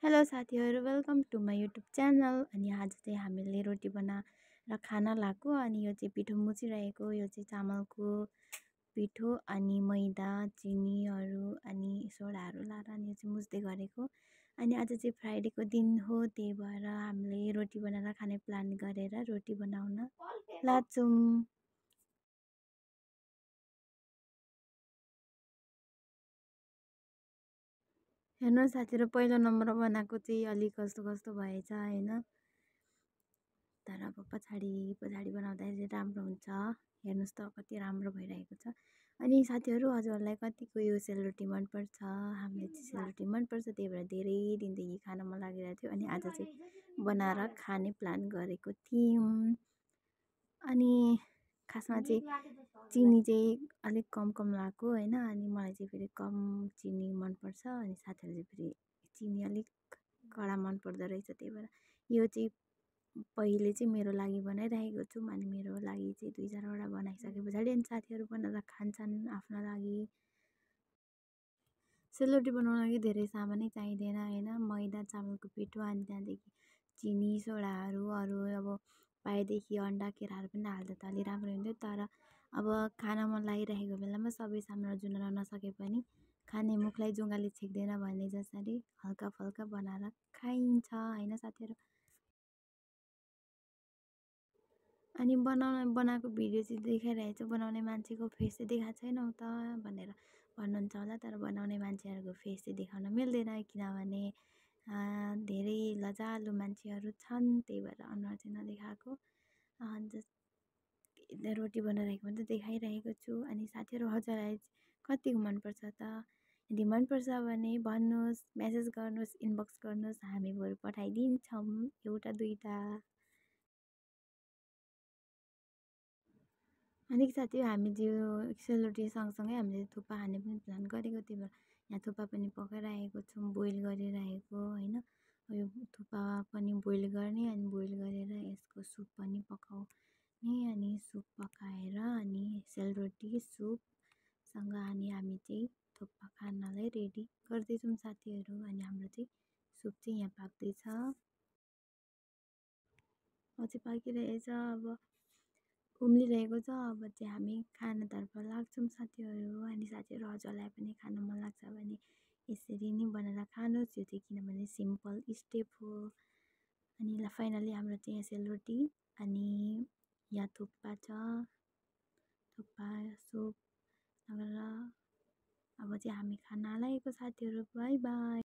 Hello साथीहरू, welcome to my YouTube channel. अनि आज चाहिँ हामीले रोटी बनाएर खान लागेको। अनि यो चाहिँ पिठो मुछिरहेको। यो चाहिँ चामलको पिठो अनि मैदा चिनीहरू अनि सोडाहरू लाएर अनि यो चाहिँ मुछ्दै गरेको। अनि आज चाहिँ फ्राइडेको दिन हो, त्यही भएर हामीले रोटी बनाएर खाने प्लान गरेर रोटी बनाउन लाग्छौँ। हेर्नु साथीहरू, पहिलो नम्बर बनाएको चाहिँ अलिक कस्तो कस्तो भएछ होइन, तर अब पछाडि बनाउँदाखेरि राम्रो हुन्छ। हेर्नुहोस् त कति राम्रो भइरहेको छ। अनि साथीहरू, हजुरहरूलाई कतिको यो सेलरोटी मनपर्छ? हामीले चाहिँ सेलरोटी मनपर्छ, त्यही भएर धेरै दिनदेखि खान मन लागिरहेको थियो। अनि आज चाहिँ बनाएर खाने प्लान गरेको थियौँ। अनि खासमा चाहिँ चिनी चाहिँ अलिक कम कम लगाएको होइन। अनि मलाई चाहिँ फेरि कम चिनी मनपर्छ, अनि साथीहरूले चाहिँ फेरि चिनी अलिक कडा मन पर्दो रहेछ। त्यही भएर यो चाहिँ पहिले चाहिँ मेरो लागि बनाइरहेको छु। अनि मेरो लागि चाहिँ 2-4वटा बनाइसके पछाडि अनि साथीहरू बनाएर खान्छन् आफ्नो लागि। सेलरोटी बनाउन लागि धेरै सामानै चाहिँदैन होइन। मैदा चामलको पिठो अनि त्यहाँदेखि चिनी सोडाहरू अरू अब पाएदेखि अन्डा केराहरू पनि हाल्दा त अलि राम्रो हुन्थ्यो। तर अब खान मन लागिरहेको बेलामा सबै सामान जुनाउन नसके पनि खाने मुखलाई जुङ्गाले छेक्दैन भन्ने जसरी हल्का फल्का बनाएर खाइन्छ होइन साथीहरू। अनि बनाएको भिडियो चाहिँ देखाइरहेको छ, बनाउने मान्छेको फेस चाहिँ देखाएको छैनौ त भनेर भन्नुहुन्छ होला। तर बनाउने मान्छेहरूको फेस चाहिँ देखाउन मिल्दैन, किनभने धेरै लजालु मान्छेहरू छन्, त्यही भएर अनुहार चाहिँ नदेखाएको। रोटी बनाइरहेको मात्रै देखाइरहेको छु। अनि साथीहरू, हजुरलाई कतिको मनपर्छ त? यदि मनपर्छ भने भन्नुहोस्, मेसेज गर्नुहोस्, इनबक्स गर्नुहोस्, हामी बरु पठाइदिन्छौँ 1-2टा। अलिक साथी, हामी त्यो सेलरोटी सँगसँगै हामीले थुक्पा खाने पनि प्लान गरेको, त्यही भएर यहाँ थुक्पा पनि पकाइरहेको छौँ, बोइल गरिरहेको होइन। यो थुक्पा पनि बोइल गर्ने, अनि बोइल गरेर यसको सुप पनि पकाउने। अनि सुप पकाएर अनि सेलरोटी सुपसँग अनि हामी चाहिँ थुक्पा खानलाई रेडी गर्दैछौँ साथीहरू। अनि हाम्रो चाहिँ सुप चाहिँ यहाँ पाक्दैछ, अझै पाकिरहेछ, अब उम्लिरहेको छ। अब चाहिँ हामी खानातर्फ लाग्छौँ साथीहरू। अनि साथीहरू, हजुरलाई पनि खान मन लाग्छ भने यसरी नै बनाएर खानुहोस्। यो चाहिँ किनभने सिम्पल स्टेप हो। अनि ल फाइनली हाम्रो चाहिँ यहाँ सेलरोटी अनि यहाँ थुक्पा छ, थुक्पा सुप लगेर अब चाहिँ हामी खान लागेको साथीहरू। By by.